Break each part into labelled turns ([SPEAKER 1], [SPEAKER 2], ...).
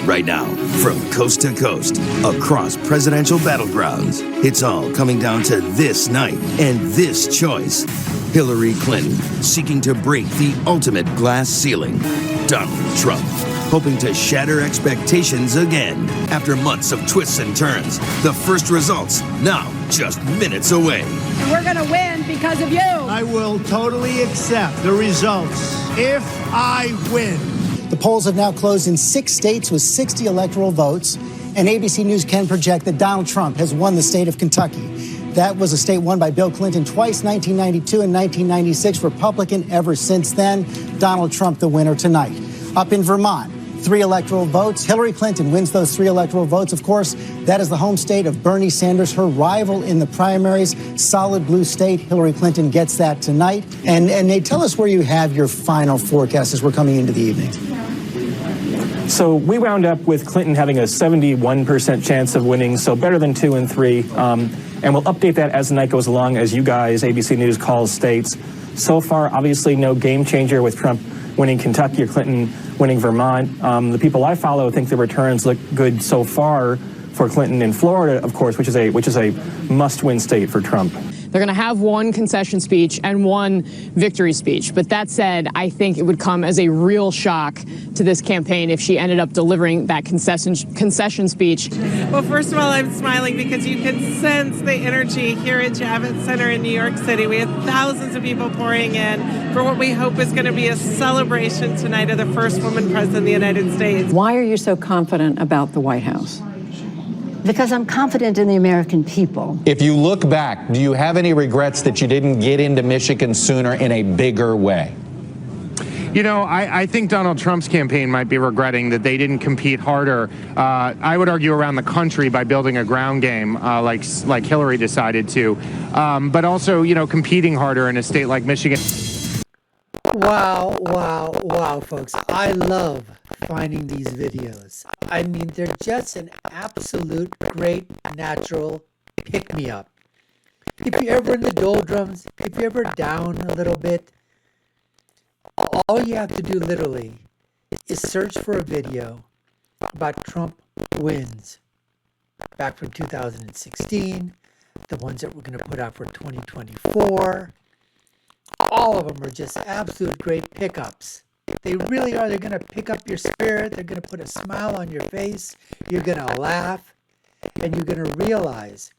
[SPEAKER 1] Right now, from coast to coast, across presidential battlegrounds, it's all coming down to this night and this choice. Hillary Clinton seeking to break the ultimate glass ceiling. Donald Trump hoping to shatter expectations again. After months of twists and turns, the first results now just minutes away.
[SPEAKER 2] We're going to win because of you.
[SPEAKER 3] I will totally accept the results if I win.
[SPEAKER 4] The polls have now closed in 6 states with 60 electoral votes, and ABC News can project that Donald Trump has won the state of Kentucky. That was a state won by Bill Clinton twice, 1992 and 1996, Republican ever since then. Donald Trump the winner tonight. Up in Vermont, 3 electoral votes. Hillary Clinton wins those 3 electoral votes. Of course, that is the home state of Bernie Sanders, her rival in the primaries. Solid blue state. Hillary Clinton gets that tonight. And Nate, tell us where you have your final forecast as we're coming into the evening.
[SPEAKER 5] So we wound up with Clinton having a 71% chance of winning, so better than 2 and 3. And we'll update that as the night goes along, as you guys, ABC News, calls states. So far, obviously, no game changer with Trump winning Kentucky or Clinton winning Vermont. The people I follow think the returns look good so far for Clinton in Florida, of course, which is a must-win state for Trump.
[SPEAKER 6] They're going to have one concession speech and one victory speech. But that said, I think it would come as a real shock to this campaign if she ended up delivering that concession speech.
[SPEAKER 7] Well, first of all, I'm smiling because you can sense the energy here at Javits Center in New York City. We have thousands of people pouring in for what we hope is going to be a celebration tonight of the first woman president of the United States.
[SPEAKER 8] Why are you so confident about the White House?
[SPEAKER 9] Because I'm confident in the American people.
[SPEAKER 10] If you look back, do you have any regrets that you didn't get into Michigan sooner in a bigger way?
[SPEAKER 11] You know, I think Donald Trump's campaign might be regretting that they didn't compete harder. I would argue around the country by building a ground game like Hillary decided to, but also, you know, competing harder in a state like Michigan.
[SPEAKER 3] Wow, folks. I love finding these videos. I mean, they're just an absolute great natural pick-me-up. If you're ever in the doldrums, if you're ever down a little bit, all you have to do literally is search for a video about Trump wins back from 2016, the ones that we're going to put out for 2024. All of them are just absolute great pickups. They really are. They're going to pick up your spirit. They're going to put a smile on your face. You're going to laugh. And you're going to realize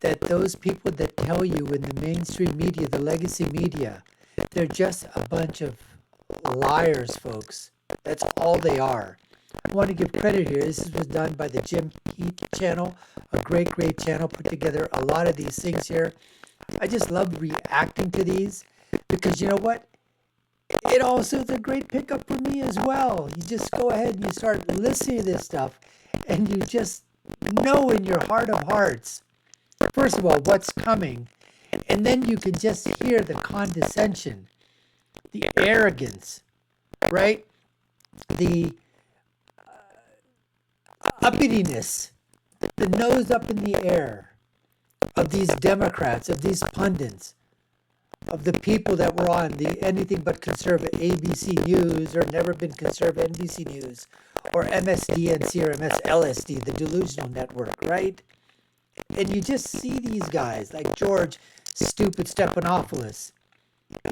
[SPEAKER 3] that those people that tell you in the mainstream media, the legacy media, they're just a bunch of liars, folks. That's all they are. I want to give credit here. This was done by the Jim Heath channel, a great channel, put together a lot of these things here. I just love reacting to these because you know what? It also is a great pickup for me as well. You just go ahead and you start listening to this stuff and you just know in your heart of hearts, first of all, what's coming. And then you can just hear the condescension, the arrogance, right? The uppityness, the nose up in the air of these Democrats, of these pundits, of the people that were on the anything but conservative ABC News or never been conservative NBC News or MSDNC or MSLSD, the delusional network, right? And you just see these guys like George Stupid Stephanopoulos,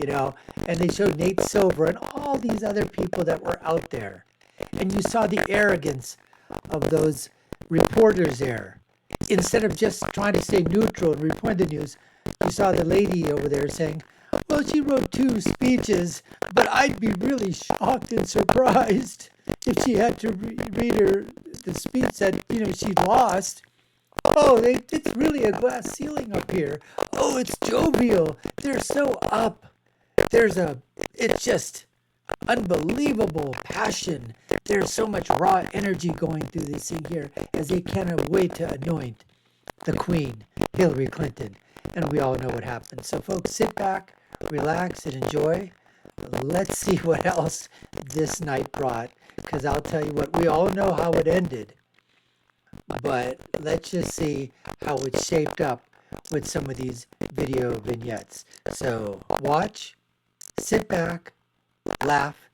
[SPEAKER 3] you know, and they showed Nate Silver and all these other people that were out there. And you saw the arrogance of those reporters there. Instead of just trying to stay neutral and report the news, you saw the lady over there saying, well, she wrote 2 speeches, but I'd be really shocked and surprised if she had to read the speech that, you know, she lost. Oh, it's really a glass ceiling up here. Oh, it's jovial. They're so up. It's just unbelievable passion. There's so much raw energy going through this thing here as they cannot wait to anoint the Queen, Hillary Clinton. And we all know what happened. So folks, sit back, relax, and enjoy. Let's see what else this night brought. Because I'll tell you what, we all know how it ended. But let's just see how it shaped up with some of these video vignettes. So watch, sit back, laugh,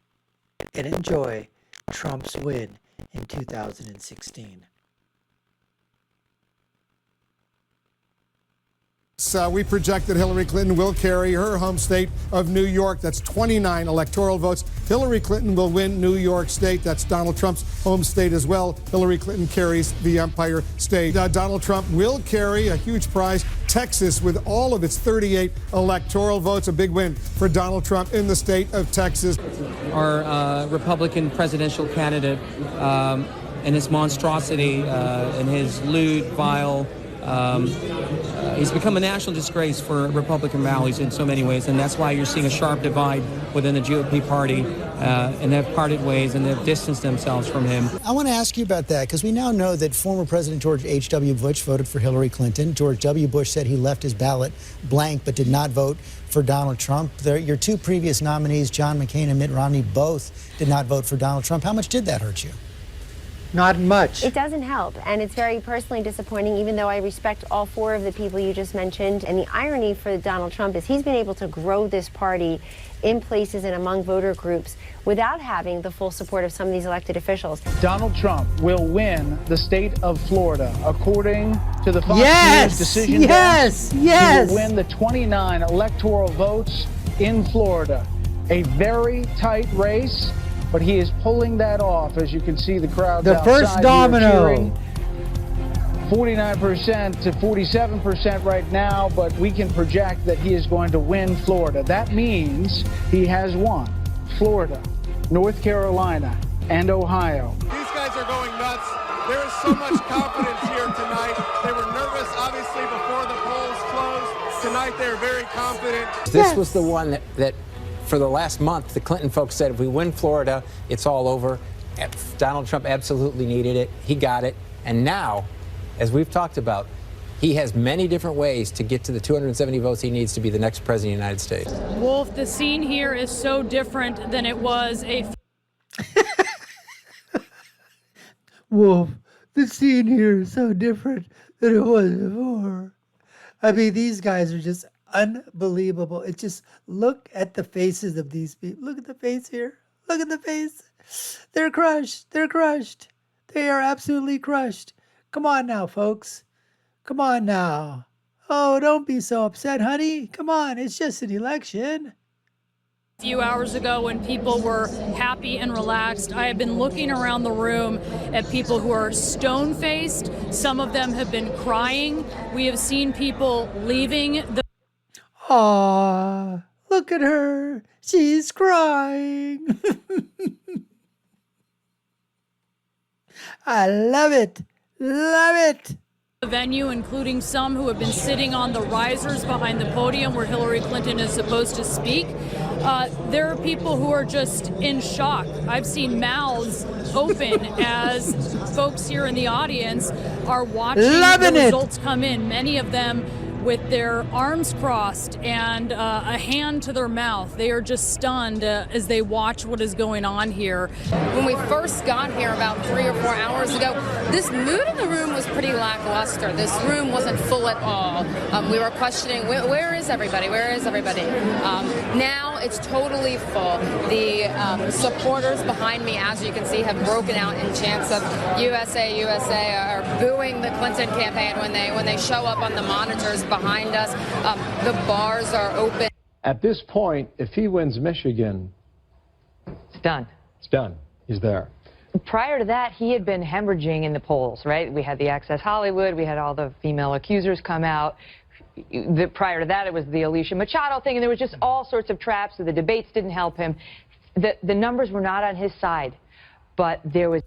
[SPEAKER 3] and enjoy Trump's win in 2016.
[SPEAKER 12] We project that Hillary Clinton will carry her home state of New York. That's 29 electoral votes. Hillary Clinton will win New York State. That's Donald Trump's home state as well. Hillary Clinton carries the Empire State. Donald Trump will carry a huge prize, Texas, with all of its 38 electoral votes. A big win for Donald Trump in the state of Texas.
[SPEAKER 13] Our Republican presidential candidate and his monstrosity and his lewd, vile, he's become a national disgrace for Republican rallies in so many ways, and that's why you're seeing a sharp divide within the GOP party, and they've parted ways and they've distanced themselves from him.
[SPEAKER 4] I want to ask you about that because we now know that former President George H.W. Bush voted for Hillary Clinton. George W. Bush said he left his ballot blank but did not vote for Donald Trump. Your two previous nominees, John McCain and Mitt Romney, both did not vote for Donald Trump. How much did that hurt you?
[SPEAKER 3] Not much.
[SPEAKER 14] It doesn't help, and it's very personally disappointing, even though I respect all four of the people you just mentioned. And the irony for Donald Trump is he's been able to grow this party in places and among voter groups without having the full support of some of these elected officials.
[SPEAKER 15] Donald Trump will win the state of Florida, according to the Fox News decision.
[SPEAKER 3] Yes,
[SPEAKER 15] He will win the 29 electoral votes in Florida. A very tight race. But he is pulling that off, as you can see the crowd outside.
[SPEAKER 3] The first domino.
[SPEAKER 15] 49% to 47% right now, but we can project that he is going to win Florida. That means he has won Florida, North Carolina, and Ohio.
[SPEAKER 16] These guys are going nuts. There is so much confidence here tonight. They were nervous, obviously, before the polls closed. Tonight, they're very confident.
[SPEAKER 17] This was the one that for the last month, the Clinton folks said if we win Florida, it's all over. Donald Trump absolutely needed it. He got it. And now, as we've talked about, he has many different ways to get to the 270 votes he needs to be the next president of the United States.
[SPEAKER 18] Wolf, the scene here is so different than it was
[SPEAKER 3] Wolf, the scene here is so different than it was before. I mean, these guys are just unbelievable. It's just, look at the faces of these people. Look at the face here. Look at the face. They're crushed. They're crushed. They are absolutely crushed. Come on now, folks. Come on now. Oh, don't be so upset, honey. Come on. It's just an election.
[SPEAKER 18] a few hours ago when people were happy and relaxed. I have been looking around the room at people who are stone-faced. Some of them have been crying. We have seen people leaving the
[SPEAKER 3] Aw, look at her. She's crying. I love it. Love it.
[SPEAKER 18] venue, including some who have been sitting on the risers behind the podium where Hillary Clinton is supposed to speak. There are people who are just in shock. I've seen mouths open as folks here in the audience are watching the results come in. Many of them with their arms crossed and a hand to their mouth. They are just stunned as they watch what is going on here.
[SPEAKER 19] When we first got here about 3 or 4 hours ago, this mood in the room was pretty lackluster. This room wasn't full at all. We were questioning, where is everybody? Where is everybody? Now it's totally full. The supporters behind me, as you can see, have broken out in chants of USA, USA, are booing the Clinton campaign when they show up on the monitors behind us. The bars are open.
[SPEAKER 20] At this point, if he wins Michigan,
[SPEAKER 21] it's done.
[SPEAKER 20] It's done. He's there.
[SPEAKER 21] Prior to that, he had been hemorrhaging in the polls, right? We had the Access Hollywood. We had all the female accusers come out. Prior to that, it was the Alicia Machado thing, and there was just all sorts of traps. So the debates didn't help him. The numbers were not on his side, but there was...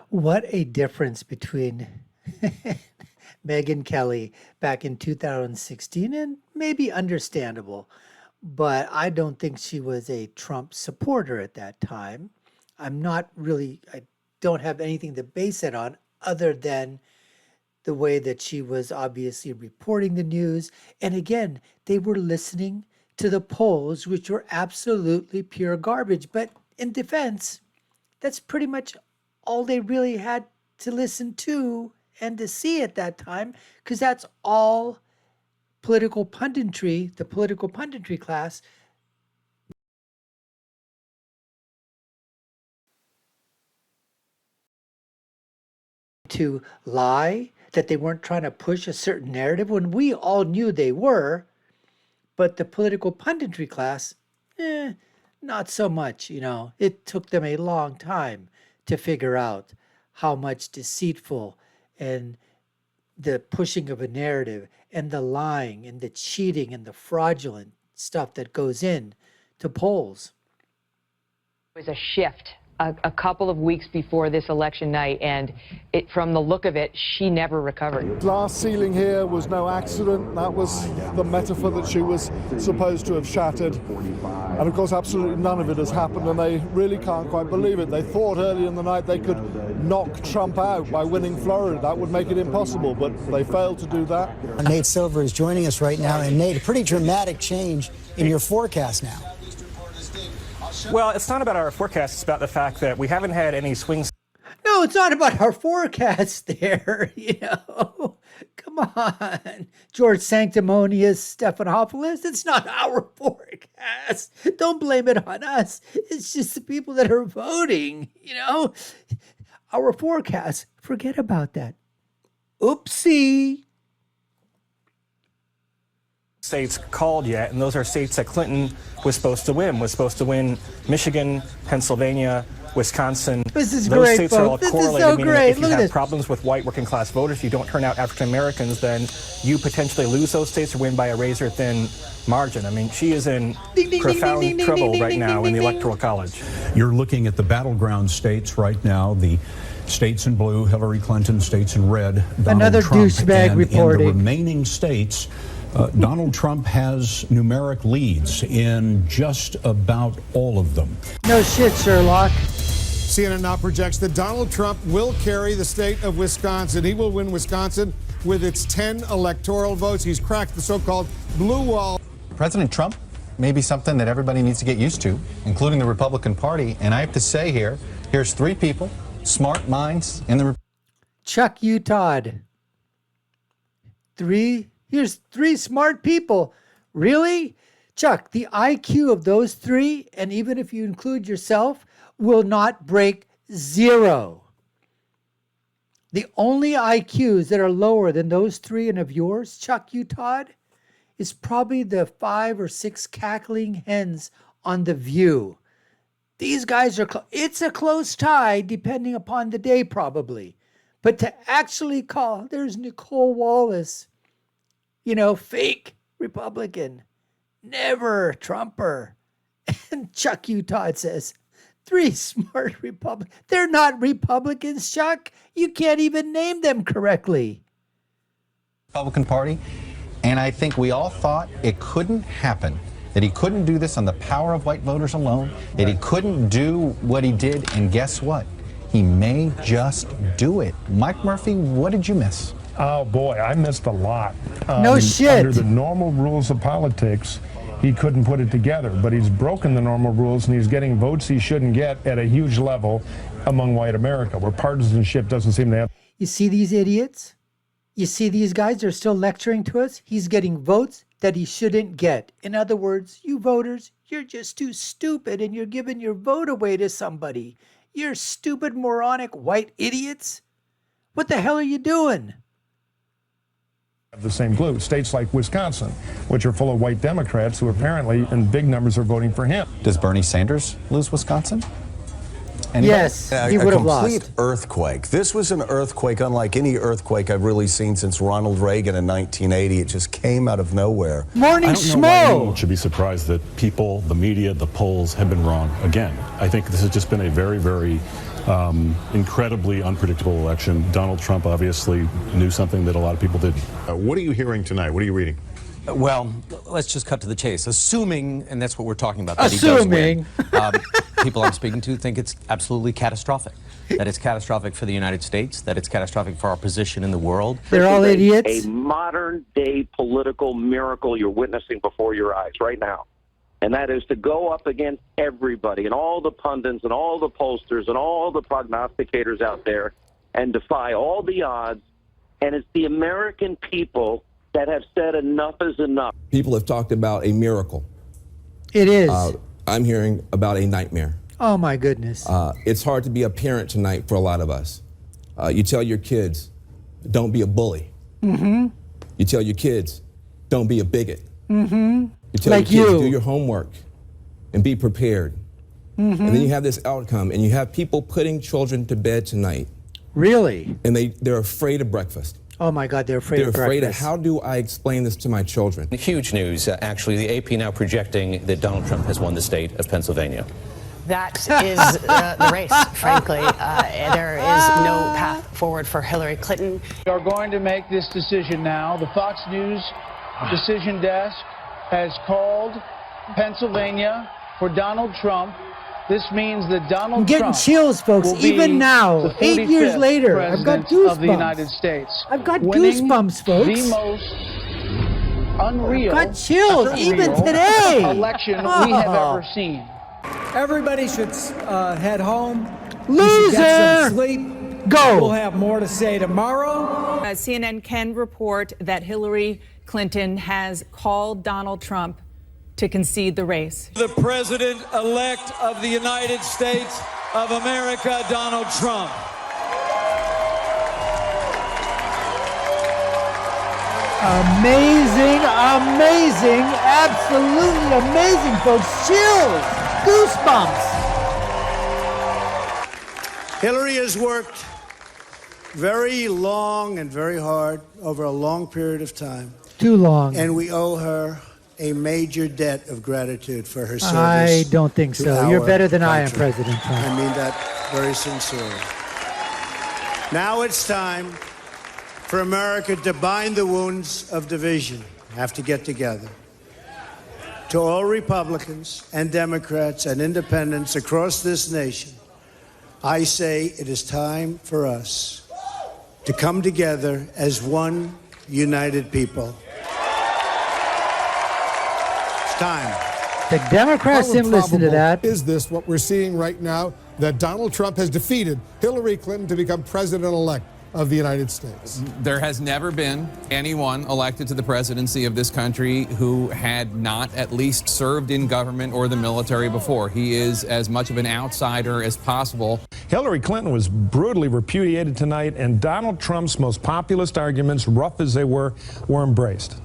[SPEAKER 3] What a difference between Megyn Kelly back in 2016, and maybe understandable, but I don't think she was a Trump supporter at that time. I don't have anything to base it on other than the way that she was obviously reporting the news. And again, they were listening to the polls, which were absolutely pure garbage. But in defense, that's pretty much all they really had to listen to and to see at that time, because that's all political punditry, the political punditry class to lie, that they weren't trying to push a certain narrative when we all knew they were, but the political punditry class, not so much, It took them a long time to figure out how much deceitful and the pushing of a narrative and the lying and the cheating and the fraudulent stuff that goes in to polls.
[SPEAKER 21] It was a shift a couple of weeks before this election night, and from the look of it, she never recovered.
[SPEAKER 12] Glass ceiling here was no accident. That was the metaphor that she was supposed to have shattered. And of course, absolutely none of it has happened, and they really can't quite believe it. They thought early in the night they could knock Trump out by winning Florida. That would make it impossible, but they failed to do that.
[SPEAKER 4] Nate Silver is joining us right now, and Nate, a pretty dramatic change in your forecast now.
[SPEAKER 5] Well, it's not about our forecast. It's about the fact that we haven't had any swing.
[SPEAKER 3] No, it's not about our forecast there, Come on, George Sanctimonious Stephanopoulos. It's not our forecast. Don't blame it on us. It's just the people that are voting, Our forecast, forget about that. Oopsie.
[SPEAKER 5] States called yet, and those are states that Clinton was supposed to win. Michigan, Pennsylvania, Wisconsin.
[SPEAKER 3] This is
[SPEAKER 5] those
[SPEAKER 3] great,
[SPEAKER 5] states
[SPEAKER 3] folks.
[SPEAKER 5] are all
[SPEAKER 3] This
[SPEAKER 5] correlated,
[SPEAKER 3] is so
[SPEAKER 5] meaning
[SPEAKER 3] great.
[SPEAKER 5] if you have problems with white working class voters, if you don't turn out African Americans, then you potentially lose those states or win by a razor-thin margin. I mean, she is in profound trouble right now in the Electoral College.
[SPEAKER 1] You're looking at the battleground states right now, the states in blue, Hillary Clinton, states in red, Donald
[SPEAKER 3] Another
[SPEAKER 1] Trump,
[SPEAKER 3] douchebag
[SPEAKER 1] and
[SPEAKER 3] reporting.
[SPEAKER 1] in the remaining states, Donald Trump has numeric leads in just about all of them.
[SPEAKER 3] No shit, Sherlock.
[SPEAKER 12] CNN now projects that Donald Trump will carry the state of Wisconsin. He will win Wisconsin with its 10 electoral votes. He's cracked the so-called blue wall.
[SPEAKER 10] President Trump may be something that everybody needs to get used to, including the Republican Party. And I have to say here's three people, smart minds in the
[SPEAKER 3] Chuck U. Todd. Here's three smart people. Really? Chuck, the IQ of those three, and even if you include yourself, will not break 0. The only IQs that are lower than those three and of yours, Chuck U. Todd, is probably the 5 or 6 cackling hens on The View. These guys are it's a close tie depending upon the day probably. But to actually call, there's Nicole Wallace, fake Republican, never Trumper. And Chuck U. Todd says, 3 smart Republicans. They're not Republicans, Chuck. You can't even name them correctly.
[SPEAKER 10] Republican Party. And I think we all thought it couldn't happen, that he couldn't do this on the power of white voters alone, that he couldn't do what he did. And guess what? He may just do it. Mike Murphy, what did you miss?
[SPEAKER 20] Oh, boy, I missed a lot.
[SPEAKER 3] No shit.
[SPEAKER 20] Under the normal rules of politics, he couldn't put it together. But he's broken the normal rules, and he's getting votes he shouldn't get at a huge level among white America, where partisanship doesn't seem to have.
[SPEAKER 3] You see these idiots? You see these guys? They're still lecturing to us. He's getting votes that he shouldn't get. In other words, you voters, you're just too stupid, and you're giving your vote away to somebody. You're stupid, moronic, white idiots. What the hell are you doing?
[SPEAKER 20] The same glue. States like Wisconsin, which are full of white Democrats who apparently in big numbers are voting for him.
[SPEAKER 10] Does Bernie Sanders lose Wisconsin?
[SPEAKER 3] Anybody? Yes, he would have lost.
[SPEAKER 22] A complete earthquake. This was an earthquake unlike any earthquake I've really seen since Ronald Reagan in 1980. It just came out of nowhere.
[SPEAKER 3] Morning
[SPEAKER 23] I don't know why
[SPEAKER 3] Schmo.
[SPEAKER 23] anyone should be surprised that people, the media, the polls have been wrong again. I think this has just been a very, very incredibly unpredictable election. Donald Trump obviously knew something that a lot of people didn't.
[SPEAKER 24] What are you hearing tonight? What are you reading?
[SPEAKER 25] Well, let's just cut to the chase. Assuming, and that's what we're talking about,
[SPEAKER 3] that assuming.
[SPEAKER 25] He does win, people I'm speaking to think it's absolutely catastrophic. That it's catastrophic for the United States, that it's catastrophic for our position in the world.
[SPEAKER 3] They're all idiots.
[SPEAKER 26] A modern-day political miracle you're witnessing before your eyes right now. And that is to go up against everybody and all the pundits and all the pollsters and all the prognosticators out there and defy all the odds. And it's the American people that have said enough is enough.
[SPEAKER 27] People have talked about a miracle.
[SPEAKER 3] It is.
[SPEAKER 27] I'm hearing about a nightmare.
[SPEAKER 3] Oh, my goodness.
[SPEAKER 27] It's hard to be a parent tonight for a lot of us. You tell your kids, don't be a bully.
[SPEAKER 3] Mm-hmm.
[SPEAKER 27] You tell your kids, don't be a bigot.
[SPEAKER 3] Mm-hmm.
[SPEAKER 27] You tell
[SPEAKER 3] Like
[SPEAKER 27] your kids,
[SPEAKER 3] you.
[SPEAKER 27] do your homework and be prepared.
[SPEAKER 3] Mm-hmm.
[SPEAKER 27] And then you have this outcome, and you have people putting children to bed tonight.
[SPEAKER 3] Really?
[SPEAKER 27] And they're afraid of breakfast.
[SPEAKER 3] Oh my God, they're afraid of
[SPEAKER 27] They're afraid of
[SPEAKER 3] breakfast.
[SPEAKER 27] how do I explain this to my children?
[SPEAKER 2] Huge news, actually. The AP now projecting that Donald Trump has won the state of Pennsylvania.
[SPEAKER 6] That is the race, frankly. There is no path forward for Hillary Clinton.
[SPEAKER 15] We are going to make this decision now. The Fox News decision desk has called Pennsylvania for Donald Trump. This means that Donald
[SPEAKER 3] I'm getting
[SPEAKER 15] Trump
[SPEAKER 3] chills, folks,
[SPEAKER 15] will be
[SPEAKER 3] even now,
[SPEAKER 15] the
[SPEAKER 3] 8 years
[SPEAKER 15] 45th
[SPEAKER 3] later. I've got
[SPEAKER 15] president of the
[SPEAKER 3] goosebumps.
[SPEAKER 15] United States.
[SPEAKER 3] I've got
[SPEAKER 15] winning
[SPEAKER 3] goosebumps, folks.
[SPEAKER 15] The most unreal,
[SPEAKER 3] I've got chills, even
[SPEAKER 15] surreal
[SPEAKER 3] today.
[SPEAKER 15] election we have ever seen.
[SPEAKER 7] Everybody should head home.
[SPEAKER 3] Loser!
[SPEAKER 7] Get some sleep.
[SPEAKER 3] Go.
[SPEAKER 7] We'll have more to say tomorrow.
[SPEAKER 8] CNN can report that Hillary Clinton has called Donald Trump to concede the race.
[SPEAKER 9] The president-elect of the United States of America, Donald Trump.
[SPEAKER 3] Amazing, amazing, absolutely amazing, folks. Chills, goosebumps.
[SPEAKER 11] Hillary has worked very long and very hard over a long period of time.
[SPEAKER 3] Too long.
[SPEAKER 11] And we owe her a major debt of gratitude for her service.
[SPEAKER 3] I don't think
[SPEAKER 11] to
[SPEAKER 3] so. You're
[SPEAKER 11] our
[SPEAKER 3] better than I am,
[SPEAKER 11] country.
[SPEAKER 3] President Trump.
[SPEAKER 11] I mean that very sincerely. Now it's time for America to bind the wounds of division. Have to get together. To all Republicans and Democrats and independents across this nation, I say it is time for us to come together as one united people. It's time.
[SPEAKER 3] The Democrats
[SPEAKER 12] How
[SPEAKER 3] didn't listen to
[SPEAKER 12] improbable
[SPEAKER 3] that.
[SPEAKER 12] is this, what we're seeing right now, that Donald Trump has defeated Hillary Clinton to become president-elect of the United States?
[SPEAKER 13] There has never been anyone elected to the presidency of this country who had not at least served in government or the military before. He is as much of an outsider as possible.
[SPEAKER 20] Hillary Clinton was brutally repudiated tonight, and Donald Trump's most populist arguments, rough as they were embraced.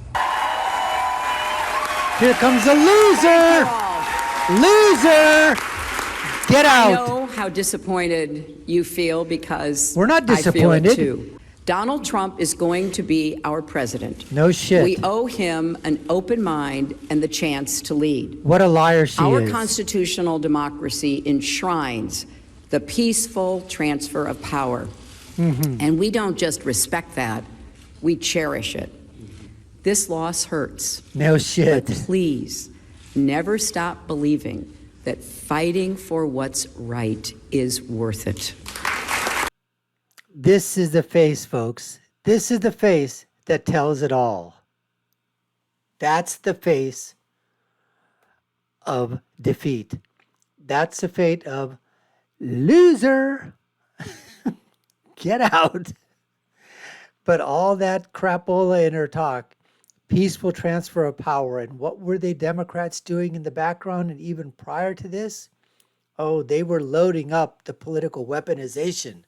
[SPEAKER 3] Here comes a loser! Loser! Get out!
[SPEAKER 28] I know how disappointed you feel because
[SPEAKER 3] we're not disappointed.
[SPEAKER 28] I feel it too. Donald Trump is going to be our president.
[SPEAKER 3] No shit.
[SPEAKER 28] We owe him an open mind and the chance to lead.
[SPEAKER 3] What a liar she
[SPEAKER 28] Our
[SPEAKER 3] is.
[SPEAKER 28] constitutional democracy enshrines the peaceful transfer of power.
[SPEAKER 3] Mm-hmm.
[SPEAKER 28] And we don't just respect that, we cherish it. This loss hurts.
[SPEAKER 3] No shit.
[SPEAKER 28] But please, never stop believing that fighting for what's right is worth it.
[SPEAKER 3] This is the face, folks. This is the face that tells it all. That's the face of defeat. That's the fate of loser. Get out. But all that crapola in her talk, peaceful transfer of power, and what were they Democrats doing in the background and even prior to this? Oh, they were loading up the political weaponization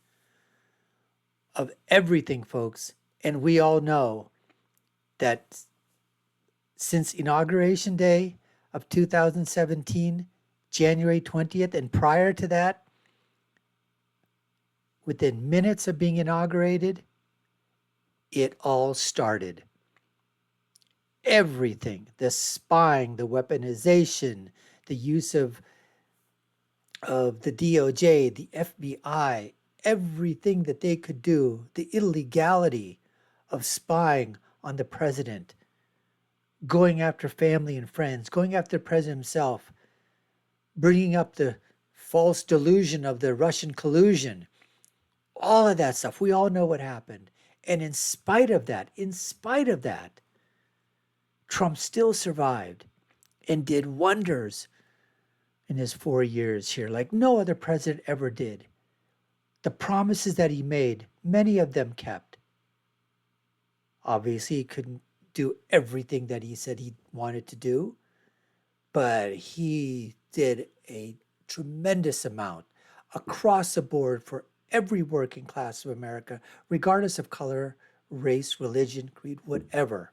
[SPEAKER 3] of everything, folks. And we all know that since Inauguration Day of 2017, January 20th, and prior to that, within minutes of being inaugurated, it all started. Everything, the spying, the weaponization, the use of the DOJ, the FBI, everything that they could do, the illegality of spying on the president, going after family and friends, going after the president himself, bringing up the false delusion of the Russian collusion, all of that stuff. We all know what happened. And in spite of that, Trump still survived and did wonders in his 4 years here, like no other president ever did. The promises that he made, many of them kept. Obviously, he couldn't do everything that he said he wanted to do, but he did a tremendous amount across the board for every working class of America, regardless of color, race, religion, creed, whatever.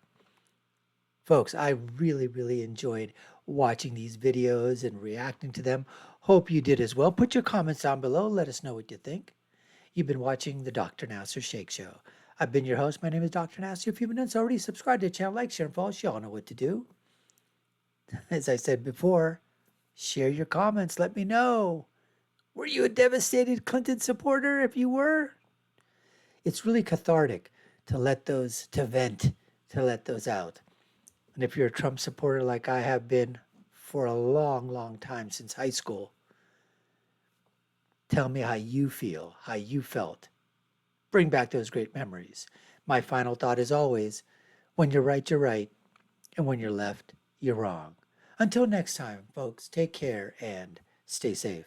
[SPEAKER 3] Folks, I really, really enjoyed watching these videos and reacting to them. Hope you did as well. Put your comments down below. Let us know what you think. You've been watching the Dr. Nasser Shake Show. I've been your host. My name is Dr. Nasser. If you haven't already subscribed to the channel, like, share, and follow, you all know what to do. As I said before, share your comments. Let me know. Were you a devastated Clinton supporter? If you were, it's really cathartic to let those, to vent, to let those out. And if you're a Trump supporter like I have been for a long, long time since high school, tell me how you feel, how you felt. Bring back those great memories. My final thought is always, when you're right, you're right. And when you're left, you're wrong. Until next time, folks, take care and stay safe.